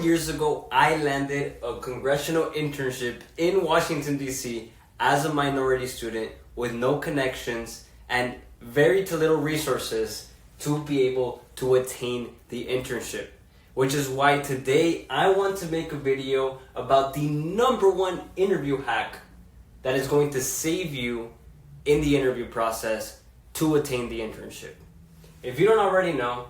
years ago, I landed a congressional internship in Washington, D.C. as a minority student with no connections and very to little resources to be able to attain the internship. Which is why today I want to make a video about the #1 interview hack that is going to save you in the interview process to attain the internship. If you don't already know,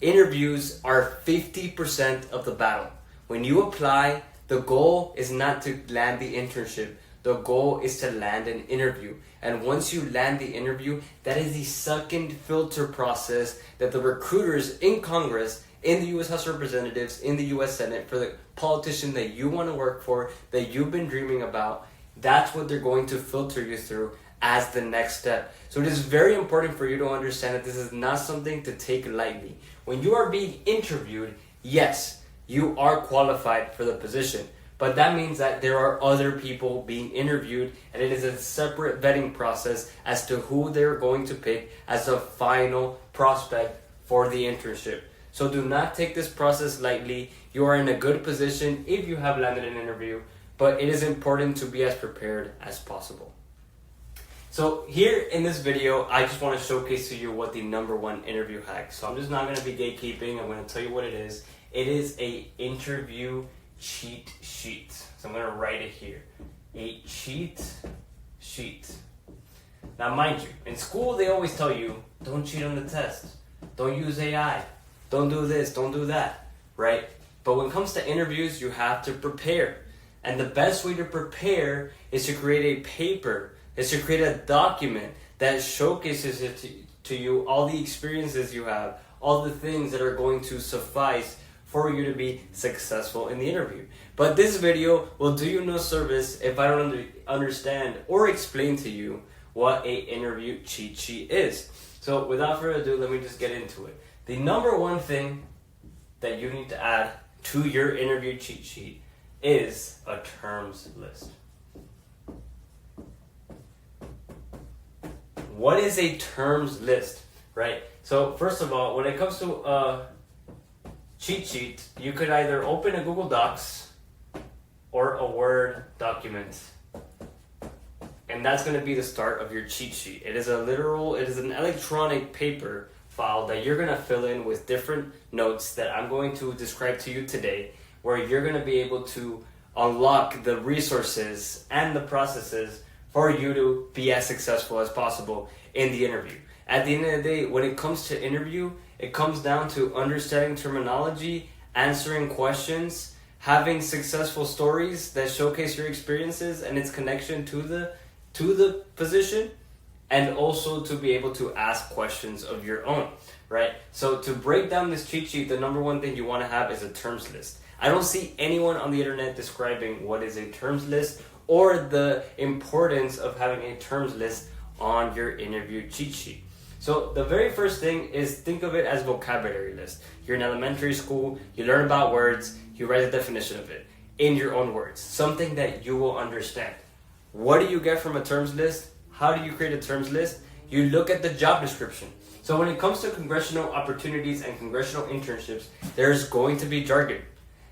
interviews are 50% of the battle. When you apply, the goal is not to land the internship. The goal is to land an interview. And once you land the interview, that is the second filter process that the recruiters in Congress, in the U.S. House of Representatives, in the U.S. Senate, for the politician that you want to work for, that you've been dreaming about, that's what they're going to filter you through as the next step. So it is very important for you to understand that this is not something to take lightly. When you are being interviewed, yes, you are qualified for the position. But that means that there are other people being interviewed, and it is a separate vetting process as to who they're going to pick as a final prospect for the internship. So do not take this process lightly. You are in a good position if you have landed an interview, but it is important to be as prepared as possible. So here in this video, I just want to showcase to you what the #1 interview hack. So I'm just not going to be gatekeeping. I'm going to tell you what it is. It is a interview cheat sheet. So I'm going to write it here. A cheat sheet. Now mind you, in school they always tell you, don't cheat on the test. Don't use AI. Don't do this, don't do that, right? But when it comes to interviews, you have to prepare. And the best way to prepare is to create a paper, is to create a document that showcases it to you, all the experiences you have, all the things that are going to suffice for you to be successful in the interview. But this video will do you no service if I don't understand or explain to you what a interview cheat sheet is. So without further ado, let me just get into it. The #1 thing that you need to add to your interview cheat sheet is a terms list. What is a terms list, right? So first of all, when it comes to a cheat sheet, you could either open a Google Docs or a Word document. And that's going to be the start of your cheat sheet. It is an electronic paper file that you're going to fill in with different notes that I'm going to describe to you today, where you're going to be able to unlock the resources and the processes for you to be as successful as possible in the interview. At the end of the day, when it comes to interview, it comes down to understanding terminology, answering questions, having successful stories that showcase your experiences and its connection to the position, and also to be able to ask questions of your own, right? So to break down this cheat sheet, the #1 thing you want to have is a terms list. I don't see anyone on the internet describing what is a terms list or the importance of having a terms list on your interview cheat sheet. So the very first thing is, think of it as vocabulary list. You're in elementary school, you learn about words, you write a definition of it in your own words, something that you will understand. What do you get from a terms list? How do you create a terms list? You look at the job description. So when it comes to congressional opportunities and congressional internships, there's going to be jargon.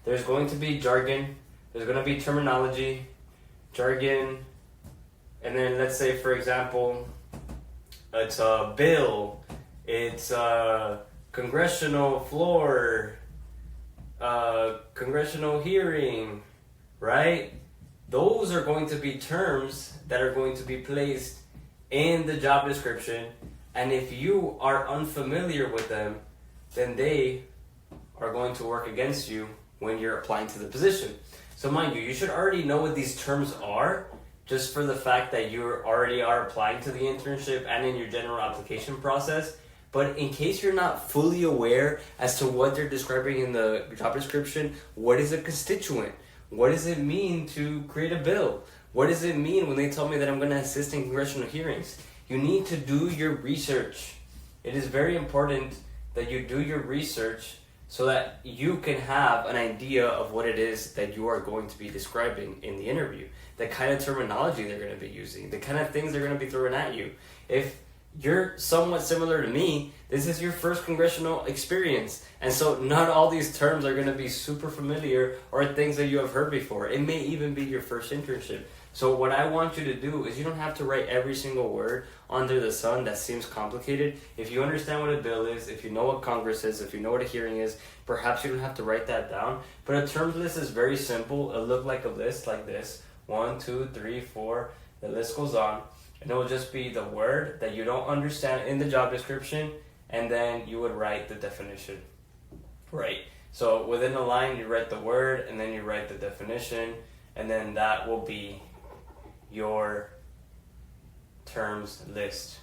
There's going to be jargon. There's going to be terminology, jargon, and then let's say, for example, it's a bill, it's a congressional floor, congressional hearing, right? Those are going to be terms that are going to be placed in the job description, and if you are unfamiliar with them, then they are going to work against you when you're applying to the position. So mind you should already know what these terms are, just for the fact that you already are applying to the internship and in your general application process. But in case you're not fully aware as to what they're describing in the job description, what is a constituent? What does it mean to create a bill? What does it mean when they tell me that I'm going to assist in congressional hearings? You need to do your research. It is very important that you do your research so that you can have an idea of what it is that you are going to be describing in the interview, the kind of terminology they're going to be using, the kind of things they're going to be throwing at you. If you're somewhat similar to me. This is your first congressional experience. And so not all these terms are going to be super familiar or things that you have heard before. It may even be your first internship. So what I want you to do is you don't have to write every single word under the sun that seems complicated. If you understand what a bill is, if you know what Congress is, if you know what a hearing is, perhaps you don't have to write that down. But a terms list is very simple. It'll look like a list like this. 1, 2, 3, 4. The list goes on. And it will just be the word that you don't understand in the job description, and then you would write the definition. Right. So within the line, you write the word, and then you write the definition, and then that will be your terms list.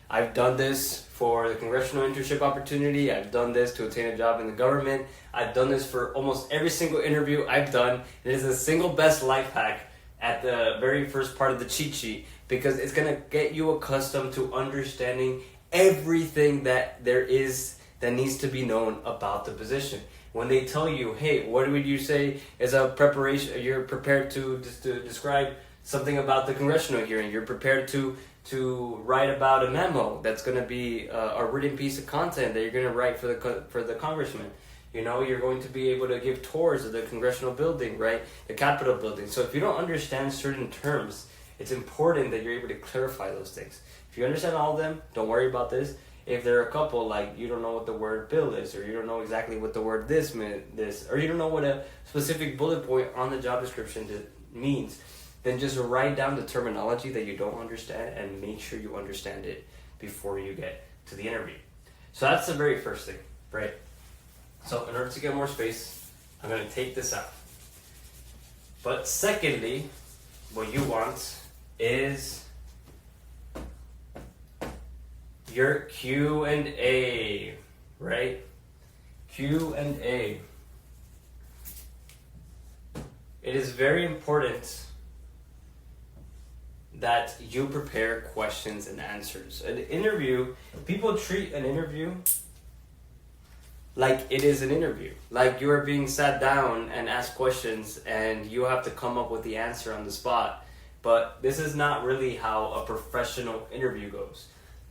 I've done this for the congressional internship opportunity. I've done this to attain a job in the government. I've done this for almost every single interview I've done. It is the single best life hack at the very first part of the cheat sheet, because it's going to get you accustomed to understanding everything that there is that needs to be known about the position. When they tell you, hey, what would you say is a preparation, you're prepared to describe something about the congressional hearing, you're prepared to write about a memo that's going to be a written piece of content that you're going to write for the congressman. You know, you're going to be able to give tours of the congressional building, right? The Capitol building. So if you don't understand certain terms, it's important that you're able to clarify those things. If you understand all of them, don't worry about this. If there are a couple, like you don't know what the word bill is, or you don't know exactly what the word this, or you don't know what a specific bullet point on the job description means, then just write down the terminology that you don't understand and make sure you understand it before you get to the interview. So that's the very first thing, right? So in order to get more space, I'm going to take this out. But secondly, what you want is your Q&A, right? Q&A. It is very important that you prepare questions and answers. An interview, people treat an interview like it is an interview. Like you are being sat down and asked questions and you have to come up with the answer on the spot. But this is not really how a professional interview goes.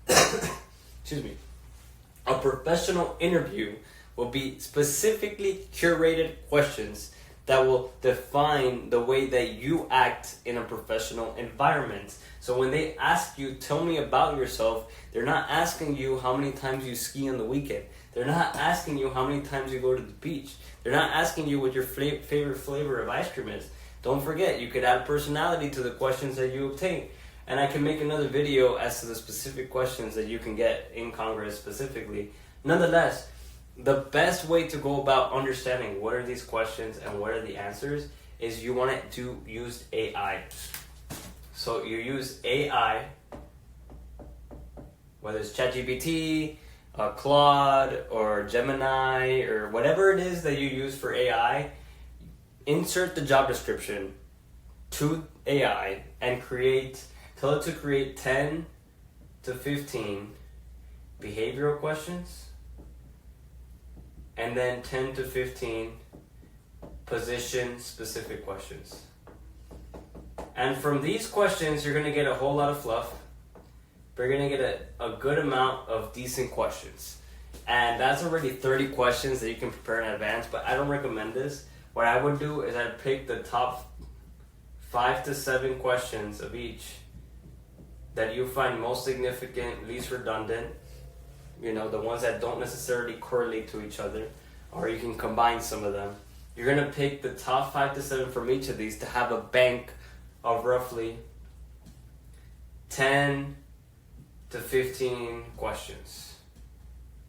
Excuse me. A professional interview will be specifically curated questions that will define the way that you act in a professional environment. So when they ask you, tell me about yourself, they're not asking you how many times you ski on the weekend. They're not asking you how many times you go to the beach. They're not asking you what your favorite flavor of ice cream is. Don't forget, you could add personality to the questions that you obtain. And I can make another video as to the specific questions that you can get in Congress specifically. Nonetheless, the best way to go about understanding what are these questions and what are the answers is you want it to use AI. So you use AI, whether it's ChatGPT, Claude, or Gemini, or whatever it is that you use for AI, insert the job description to AI and tell it to create 10 to 15 behavioral questions, and then 10 to 15 position-specific questions. And from these questions, you're going to get a whole lot of fluff, but you're going to get a good amount of decent questions. And that's already 30 questions that you can prepare in advance, but I don't recommend this. What I would do is I'd pick the top 5 to 7 questions of each that you find most significant, least redundant, you know, the ones that don't necessarily correlate to each other, or you can combine some of them. You're going to pick the top 5 to 7 from each of these to have a bank of roughly 10 to 15 questions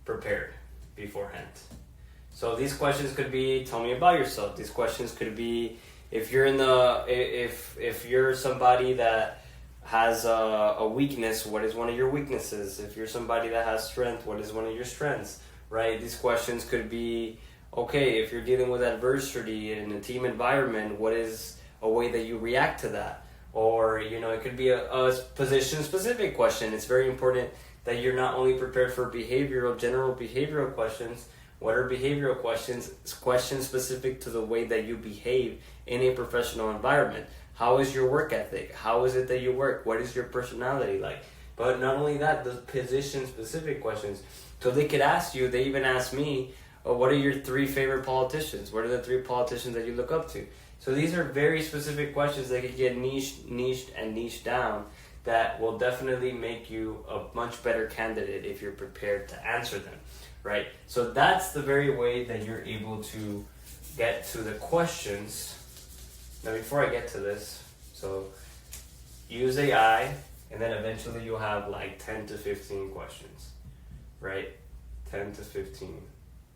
prepared beforehand. So these questions could be, tell me about yourself. These questions could be, if you're if you're somebody that has a weakness, what is one of your weaknesses? If you're somebody that has strength, what is one of your strengths, right? These questions could be, okay, if you're dealing with adversity in a team environment, what is a way that you react to that? Or, you know, it could be a position-specific question. It's very important that you're not only prepared for general behavioral questions. What are behavioral questions? It's questions specific to the way that you behave in a professional environment. How is your work ethic? How is it that you work? What is your personality like? But not only that, the position-specific questions. So they could ask you, they even asked me, what are your 3 favorite politicians? What are the 3 politicians that you look up to? So these are very specific questions that could get niched down that will definitely make you a much better candidate if you're prepared to answer them, right? So that's the very way that you're able to get to the questions. Now before I get to this, so use AI, and then eventually you'll have like 10 to 15 questions, right? 10 to 15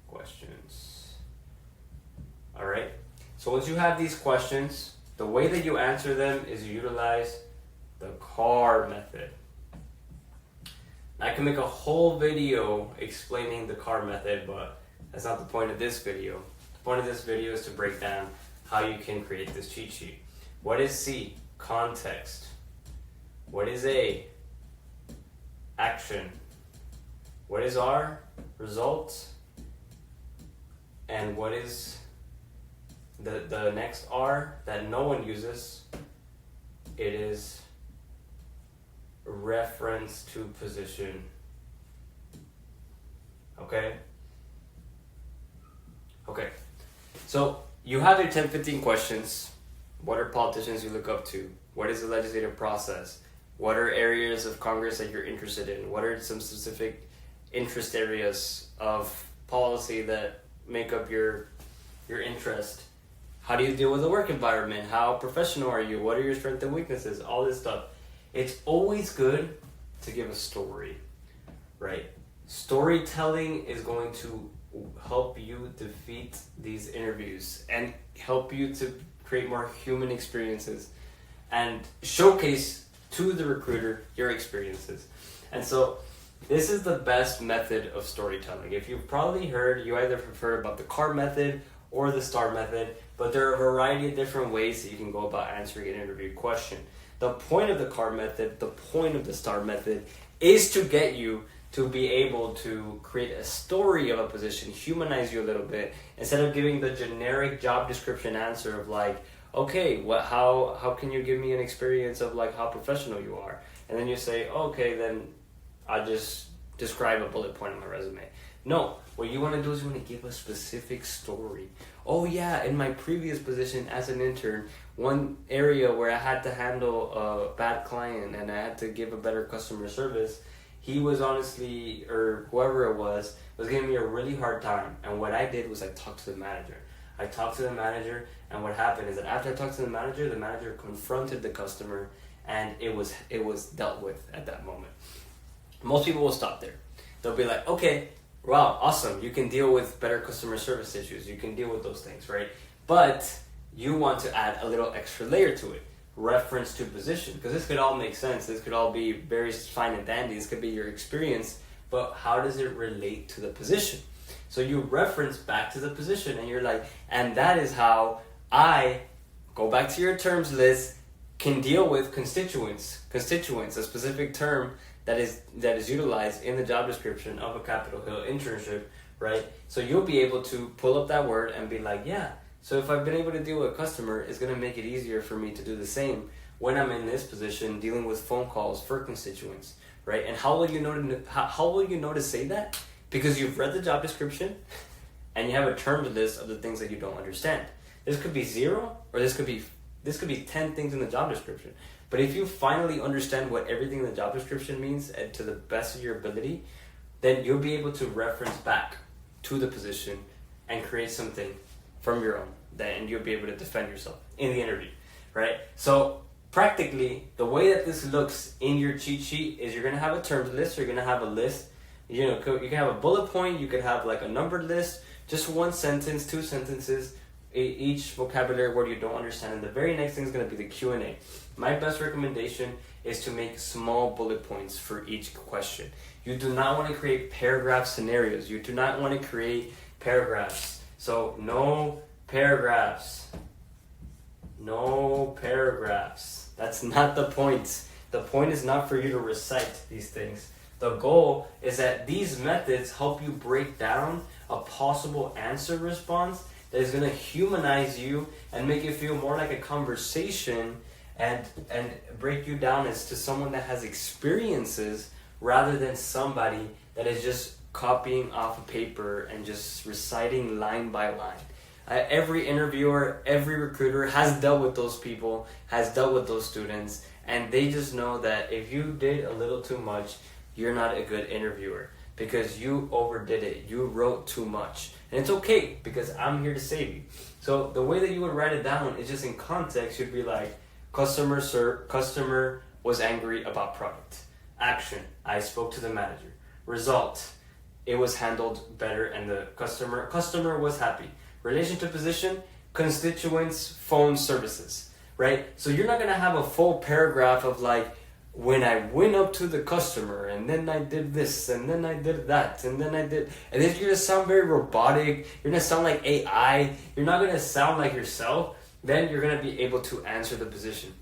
questions. All right? So once you have these questions, the way that you answer them is you utilize the CAR method. I can make a whole video explaining the CAR method, but that's not the point of this video. The point of this video is to break down how you can create this cheat sheet. What is C? Context. What is A? Action. What is R? Results. And what is the next R that no one uses? It is reference to position. Okay? Okay. So you have your 10-15 questions. What are politicians you look up to? What is the legislative process? What are areas of Congress that you're interested in? What are some specific interest areas of policy that make up your interest? How do you deal with the work environment? How professional are you? What are your strengths and weaknesses? All this stuff. It's always good to give a story, right? Storytelling is going to help you defeat these interviews and help you to create more human experiences and showcase to the recruiter your experiences. And so this is the best method of storytelling. If you've probably heard, you either prefer about the CAR method or the STAR method, but there are a variety of different ways that you can go about answering an interview question. The point of the CAR method, the point of the STAR method is to get you to be able to create a story of a position, humanize you a little bit, instead of giving the generic job description answer of like, okay, how can you give me an experience of like how professional you are? And then you say, okay, then I just describe a bullet point on my resume. No, what you want to do is you want to give a specific story. Oh yeah, in my previous position as an intern, one area where I had to handle a bad client and I had to give a better customer service, he was honestly, or whoever it was giving me a really hard time. And what I did was I talked to the manager. And what happened is that after I talked to the manager confronted the customer, and it was dealt with at that moment. Most people will stop there. They'll be like, okay, wow, awesome. You can deal with better customer service issues. You can deal with those things, right? But you want to add a little extra layer to it. Reference to position. Because this could all make sense. This could all be very fine and dandy. This could be your experience. But how does it relate to the position? So you reference back to the position and you're like, and that is how I, go back to your terms list, can deal with constituents, a specific term that is utilized in the job description of a Capitol Hill internship, right? So you'll be able to pull up that word and be like, yeah, so if I've been able to deal with a customer, it's going to make it easier for me to do the same when I'm in this position dealing with phone calls for constituents, right? And how will you know to say that? Because you've read the job description and you have a terms list of the things that you don't understand. This could be 0 or this could be 10 things in the job description. But if you finally understand what everything in the job description means and to the best of your ability, then you'll be able to reference back to the position and create something from your own, and you'll be able to defend yourself in the interview, right? So practically, the way that this looks in your cheat sheet is you're going to have a terms list, you're going to have a list. You know, you can have a bullet point, you could have like a numbered list, just one sentence, 2 sentences, each vocabulary word you don't understand, and the very next thing is going to be the Q&A. My best recommendation is to make small bullet points for each question. You do not want to create paragraph scenarios. You do not want to create paragraphs. So no paragraphs. No paragraphs. That's not the point. The point is not for you to recite these things. The goal is that these methods help you break down a possible answer response that is going to humanize you and make it feel more like a conversation and break you down as to someone that has experiences rather than somebody that is just copying off a paper and just reciting line by line. Every interviewer, every recruiter has dealt with those people, has dealt with those students, and they just know that if you did a little too much, you're not a good interviewer because you overdid it. You wrote too much. And it's okay because I'm here to save you. So the way that you would write it down is just in context. You'd be like, customer was angry about product. Action, I spoke to the manager. Result, it was handled better and the customer was happy. Relation to position, constituents, phone services, right? So you're not gonna have a full paragraph of like, when I went up to the customer and then I did this and then I did that and then and then you're gonna sound very robotic, you're gonna sound like AI, you're not gonna sound like yourself, then you're gonna be able to answer the position.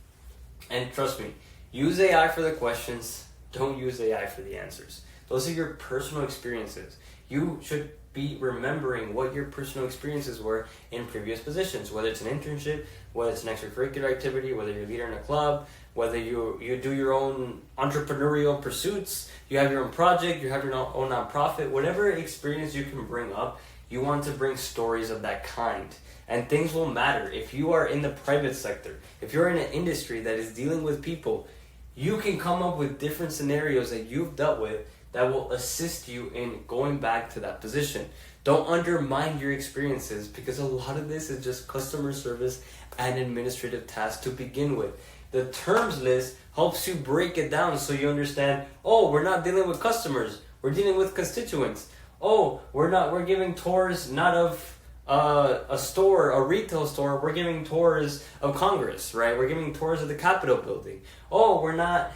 And trust me, use AI for the questions, don't use AI for the answers. Those are your personal experiences. You should be remembering what your personal experiences were in previous positions, whether it's an internship, whether it's an extracurricular activity, whether you're a leader in a club, whether you do your own entrepreneurial pursuits, you have your own project, you have your own nonprofit, whatever experience you can bring up, you want to bring stories of that kind. And things will matter. If you are in the private sector, if you're in an industry that is dealing with people, you can come up with different scenarios that you've dealt with that will assist you in going back to that position. Don't undermine your experiences because a lot of this is just customer service and administrative tasks to begin with. The terms list helps you break it down so you understand, oh, we're not dealing with customers, we're dealing with constituents. Oh, we're giving tours not of a store, a retail store, we're giving tours of Congress, right? We're giving tours of the Capitol building. Oh, we're not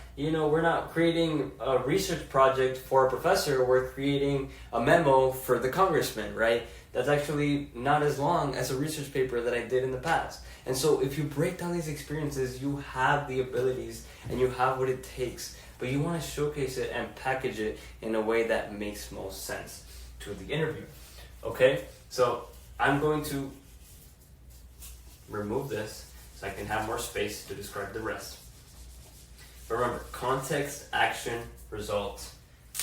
creating a research project for a professor, we're creating a memo for the congressman, right? That's actually not as long as a research paper that I did in the past. And so if you break down these experiences, you have the abilities and you have what it takes, but you want to showcase it and package it in a way that makes most sense to the interview. Okay? So I'm going to remove this so I can have more space to describe the rest. But remember, context, action, result,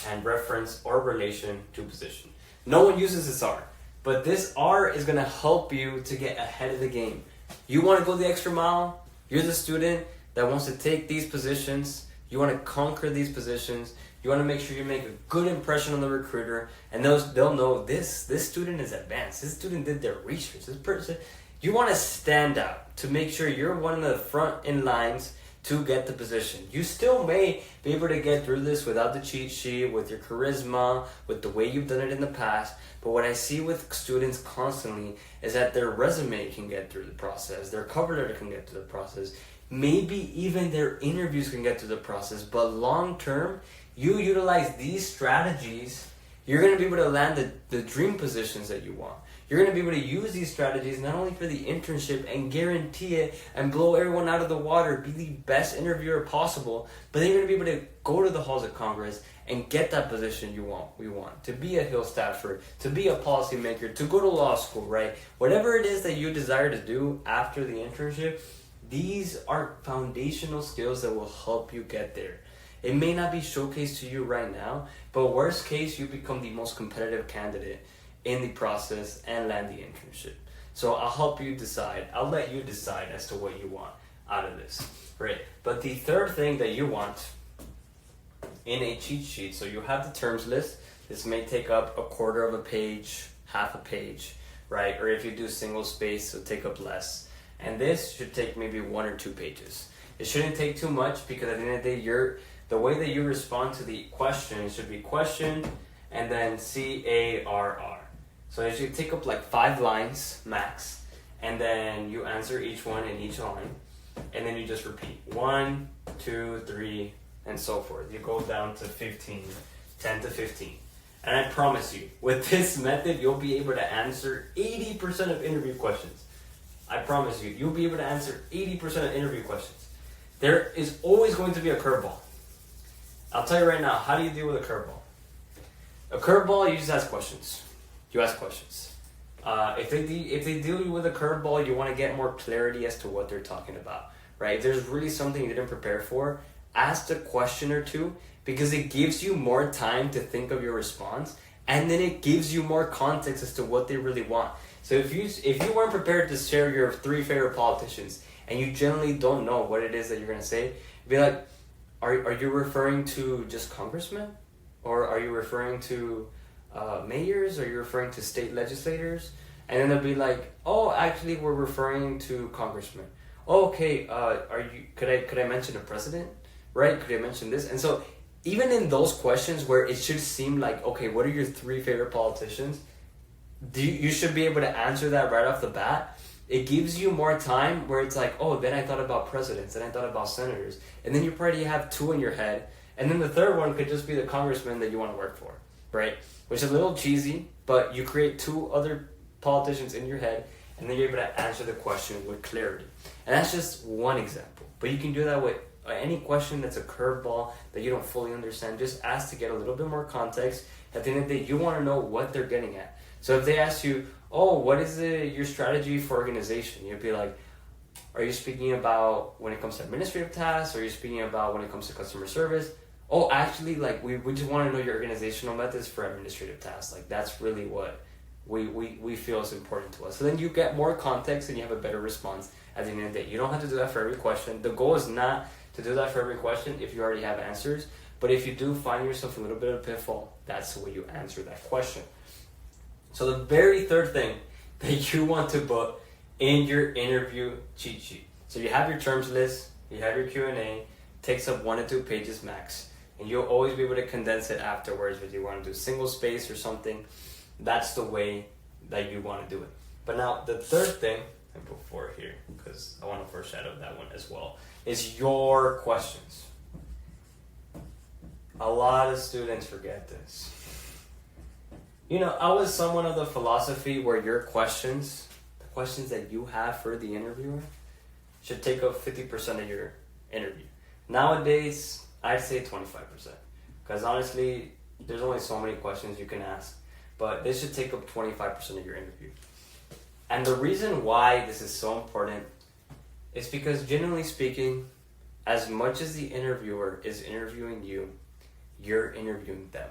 and reference or relation to position. No one uses this R, but this R is going to help you to get ahead of the game. You want to go the extra mile? You're the student that wants to take these positions. You want to conquer these positions. You want to make sure you make a good impression on the recruiter, and they'll know this student is advanced. This student did their research. This person, you want to stand out to make sure you're one of the front in lines to get the position. You still may be able to get through this without the cheat sheet, with your charisma, with the way you've done it in the past. But what I see with students constantly is that their resume can get through the process, their cover letter can get through the process, maybe even their interviews can get through the process. But long term, you utilize these strategies, you're going to be able to land the dream positions that you want. You're going to be able to use these strategies not only for the internship and guarantee it and blow everyone out of the water, be the best interviewer possible, but then you're going to be able to go to the halls of Congress and get that position you want, to be a Hill staffer, to be a policymaker, to go to law school, right? Whatever it is that you desire to do after the internship, these are foundational skills that will help you get there. It may not be showcased to you right now, but worst case, you become the most competitive candidate in the process and land the internship. So I'll help you decide. I'll let you decide as to what you want out of this, right? But the third thing that you want in a cheat sheet, so you have the terms list. This may take up a quarter of a page, half a page, right? Or if you do single space, it'll take up less. And this should take maybe 1 or 2 pages. It shouldn't take too much because at the end of the day, the way that you respond to the question should be question and then CARR. So it should take up like 5 lines max, and then you answer each one in each line, and then you just repeat 1, 2, 3, and so forth. You go down to 15, 10 to 15. And I promise you, with this method, you'll be able to answer 80% of interview questions. I promise you, you'll be able to answer 80% of interview questions. There is always going to be a curveball. I'll tell you right now, how do you deal with a curveball? A curveball, you just ask questions. You ask questions. If they deal you with a curveball, you want to get more clarity as to what they're talking about, right? If there's really something you didn't prepare for, ask a question or two, because it gives you more time to think of your response, and then it gives you more context as to what they really want. So if you weren't prepared to share your 3 favorite politicians, and you generally don't know what it is that you're gonna say, be like, are you referring to just congressmen, or are you referring to mayors? Are you referring to state legislators? And then they'll be like, oh, actually, we're referring to congressmen. Oh, okay. Could I mention a president? Right? Could I mention this? And so, even in those questions where it should seem like, okay, what are your 3 favorite politicians? You should be able to answer that right off the bat. It gives you more time where it's like, oh, then I thought about presidents, then I thought about senators, and then you probably have 2 in your head, and then the third one could just be the congressman that you want to work for, right? Which is a little cheesy, but you create 2 other politicians in your head, and then you're able to answer the question with clarity. And that's just one example, but you can do that with any question that's a curveball that you don't fully understand. Just ask to get a little bit more context. At the end of the day, you want to know what they're getting at. So if they ask you, oh, what is your strategy for organization? You'd be like, are you speaking about when it comes to administrative tasks? Or are you speaking about when it comes to customer service? Oh, actually, like we just want to know your organizational methods for administrative tasks. Like that's really what we feel is important to us. So then you get more context and you have a better response at the end of the day. You don't have to do that for every question. The goal is not to do that for every question if you already have answers. But if you do find yourself a little bit of a pitfall, that's the way you answer that question. So the very third thing that you want to put in your interview cheat sheet. So you have your terms list, you have your Q&A, takes up 1 to 2 pages max. And you'll always be able to condense it afterwards if you want to do single space or something. That's the way that you want to do it. But now the third thing, I put 4 here because I want to foreshadow that one as well, is your questions. A lot of students forget this. You know, I was someone of the philosophy where your questions, the questions that you have for the interviewer, should take up 50% of your interview. Nowadays, I'd say 25%. Because honestly, there's only so many questions you can ask. But this should take up 25% of your interview. And the reason why this is so important is because, generally speaking, as much as the interviewer is interviewing you, you're interviewing them.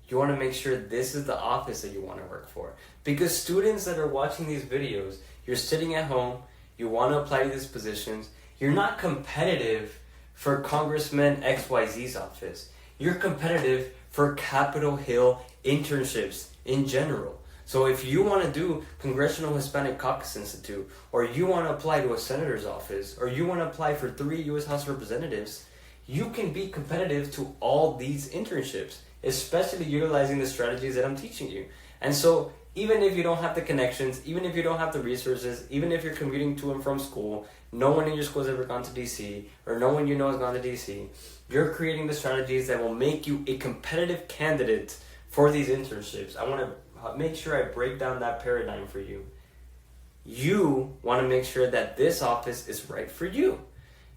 You want to make sure this is the office that you want to work for. Because students that are watching these videos, you're sitting at home, you want to apply to these positions, you're not competitive for Congressman XYZ's office. You're competitive for Capitol Hill internships in general. So if you want to do Congressional Hispanic Caucus Institute, or you want to apply to a senator's office, or you want to apply for 3 U.S. House of Representatives, you can be competitive to all these internships, especially utilizing the strategies that I'm teaching you. And so even if you don't have the connections, even if you don't have the resources, even if you're commuting to and from school, no one in your school has ever gone to DC, or no one you know has gone to DC, you're creating the strategies that will make you a competitive candidate for these internships. I want to make sure I break down that paradigm for you. You want to make sure that this office is right for you.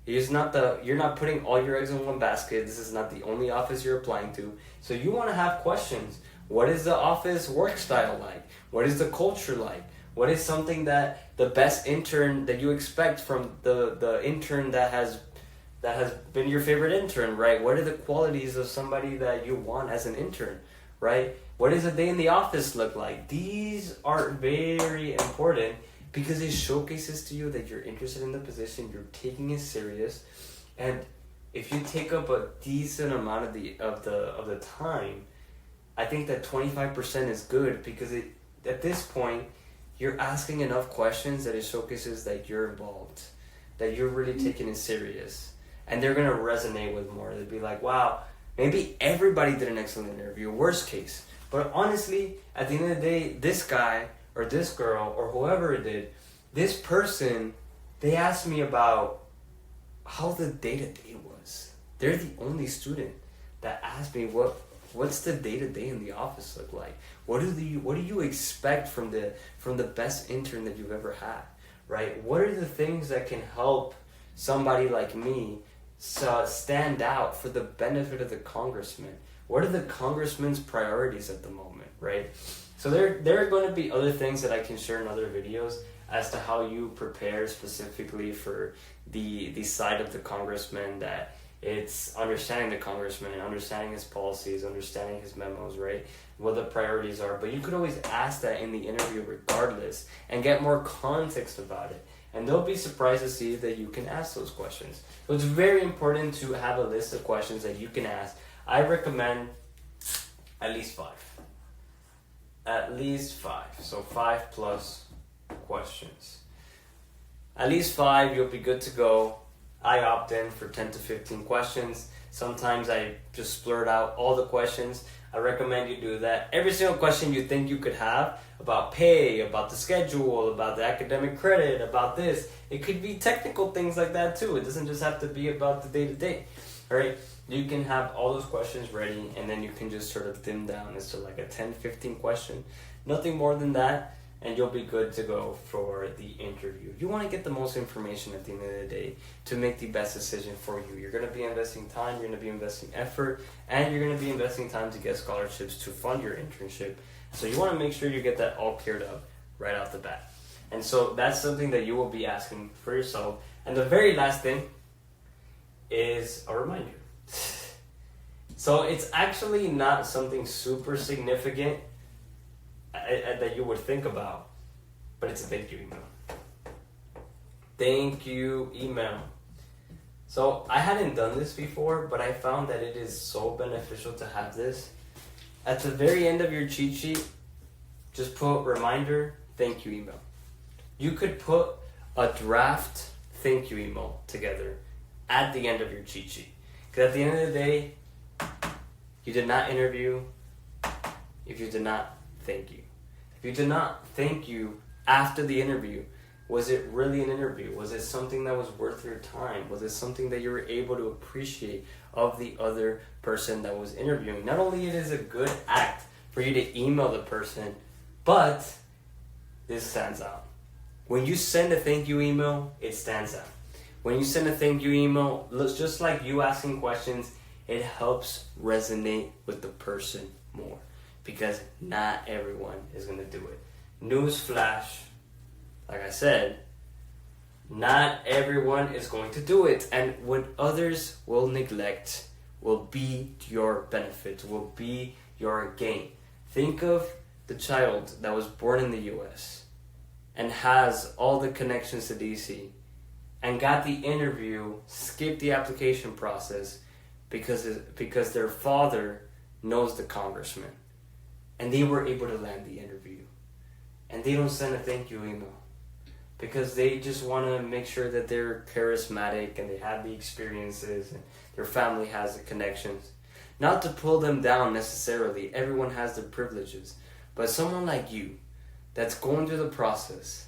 You're not putting all your eggs in one basket. This is not the only office you're applying to. So you want to have questions. What is the office work style like? What is the culture like? What is something that the best intern that you expect from the intern that has been your favorite intern, right? What are the qualities of somebody that you want as an intern, right? What does a day in the office look like? These are very important because it showcases to you that you're interested in the position, you're taking it serious, and if you take up a decent amount of the time, I think that 25% is good because at this point you're asking enough questions that it showcases that you're involved, that you're really taking it serious, and they're gonna resonate with more. They'd be like, wow, maybe everybody did an excellent interview, worst case. But honestly, at the end of the day, this guy or this girl or whoever it did, this person, they asked me about how the day-to-day was. They're the only student that asked me what's the day-to-day in the office look like? What do you expect from the best intern that you've ever had, right? What are the things that can help somebody like me stand out for the benefit of the congressman? What are the congressman's priorities at the moment, right? So there are going to be other things that I can share in other videos. as to how you prepare specifically for the side of the congressman, that it's understanding the congressman and understanding his policies, understanding his memos, right? What the priorities are. But you could always ask that in the interview regardless and get more context about it. And they'll be surprised to see that you can ask those questions. So it's very important to have a list of questions that you can ask. I recommend at least 5. At least 5. So 5 plus questions. At least 5, you'll be good to go. I opt in for 10 to 15 questions. Sometimes I just splurt out all the questions. I recommend you do that. Every single question you think you could have about pay, about the schedule, about the academic credit, about this. It could be technical things like that too. It doesn't just have to be about the day-to-day. All right? You can have all those questions ready, and then you can just sort of dim down as to like a 10, 15 question. Nothing more than that, and you'll be good to go for the interview. You want to get the most information at the end of the day to make the best decision for you. You're going to be investing time, you're going to be investing effort, and you're going to be investing time to get scholarships to fund your internship. So you want to make sure you get that all cleared up right off the bat. And so that's something that you will be asking for yourself. And the very last thing is a reminder. So it's actually not something super significant that you would think about, but it's a thank you email. Thank you email. So I hadn't done this before, but I found that it is so beneficial to have this. At the very end of your cheat sheet, just put reminder, thank you email. You could put a draft thank you email together at the end of your cheat sheet. Because at the end of the day, you did not interview if you did not thank you. If you did not thank you after the interview, was it really an interview? Was it something that was worth your time? Was it something that you were able to appreciate of the other person that was interviewing? Not only it is a good act for you to email the person, but this stands out. When you send a thank you email, it stands out. When you send a thank you email, just like you asking questions, it helps resonate with the person more, because not everyone is going to do it. Newsflash, like I said, not everyone is going to do it. And what others will neglect will be your benefit, will be your gain. Think of the child that was born in the US and has all the connections to DC and got the interview, skipped the application process because their father knows the congressman. And they were able to land the interview. And they don't send a thank you email because they just want to make sure that they're charismatic and they have the experiences and their family has the connections. Not to pull them down necessarily. Everyone has their privileges. But someone like you that's going through the process,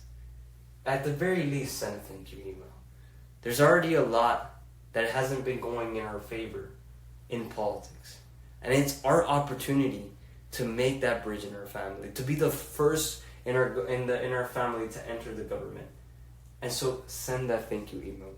at the very least, send a thank you email. There's already a lot that hasn't been going in our favor in politics. And it's our opportunity to make that bridge in our family, to be the first in our family to enter the government. And so send that thank you email.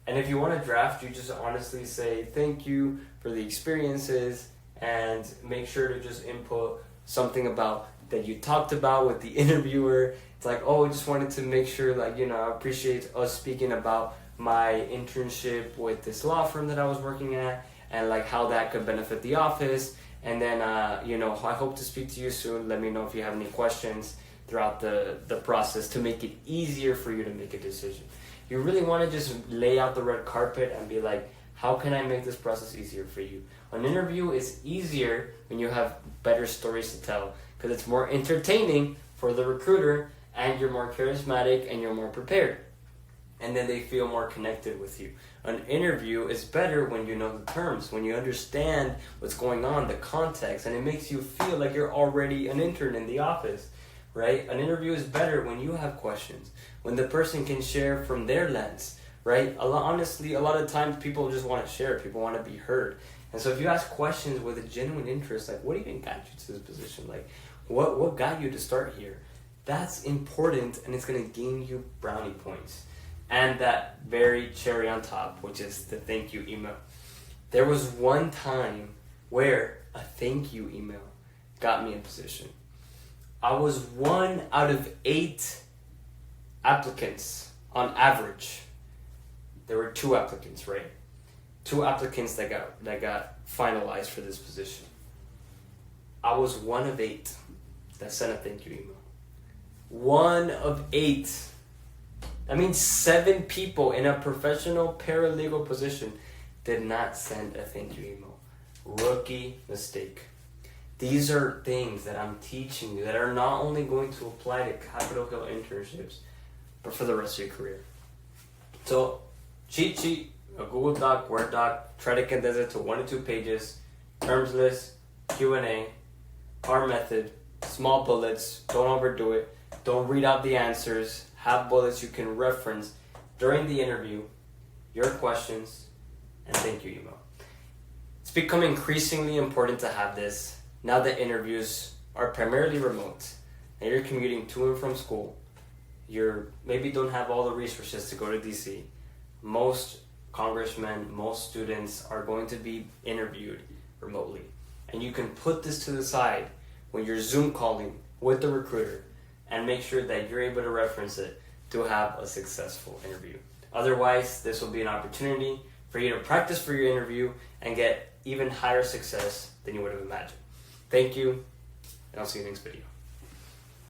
And if you want to draft, you just honestly say thank you for the experiences and make sure to just input something about that you talked about with the interviewer. It's like, oh, I just wanted to make sure, like, I appreciate us speaking about my internship with this law firm that I was working at and like how that could benefit the office. And then, I hope to speak to you soon. Let me know if you have any questions throughout the process to make it easier for you to make a decision. You really want to just lay out the red carpet and be like, how can I make this process easier for you? An interview is easier when you have better stories to tell because it's more entertaining for the recruiter and you're more charismatic and you're more prepared. And then they feel more connected with you. An interview is better when you know the terms, when you understand what's going on, the context, and it makes you feel like you're already an intern in the office, right? An interview is better when you have questions, when the person can share from their lens, right? Honestly, a lot of times people just want to share, people want to be heard. And so if you ask questions with a genuine interest, like what even got you to this position? Like what got you to start here? That's important and it's going to gain you brownie points. And that very cherry on top, which is the thank you email. There was one time where a thank you email got me a position. I was 1 out of 8 applicants on average. There were 2 applicants, right? 2 applicants that got finalized for this position. I was one of 8 that sent a thank you email. 1 of 8. That means 7 people in a professional paralegal position did not send a thank you email. Rookie mistake. These are things that I'm teaching you that are not only going to apply to Capitol Hill internships, but for the rest of your career. So, cheat sheet, a Google Doc, Word doc, try to condense it to 1 to 2 pages, terms list, Q&A, our method, small bullets, don't overdo it, don't read out the answers, have bullets you can reference during the interview, your questions, and thank you email. It's become increasingly important to have this now that interviews are primarily remote and you're commuting to and from school. You maybe don't have all the resources to go to DC. Most congressmen, most students are going to be interviewed remotely. And you can put this to the side when you're Zoom calling with the recruiter and make sure that you're able to reference it to have a successful interview. Otherwise, this will be an opportunity for you to practice for your interview and get even higher success than you would have imagined. Thank you, and I'll see you in the next video.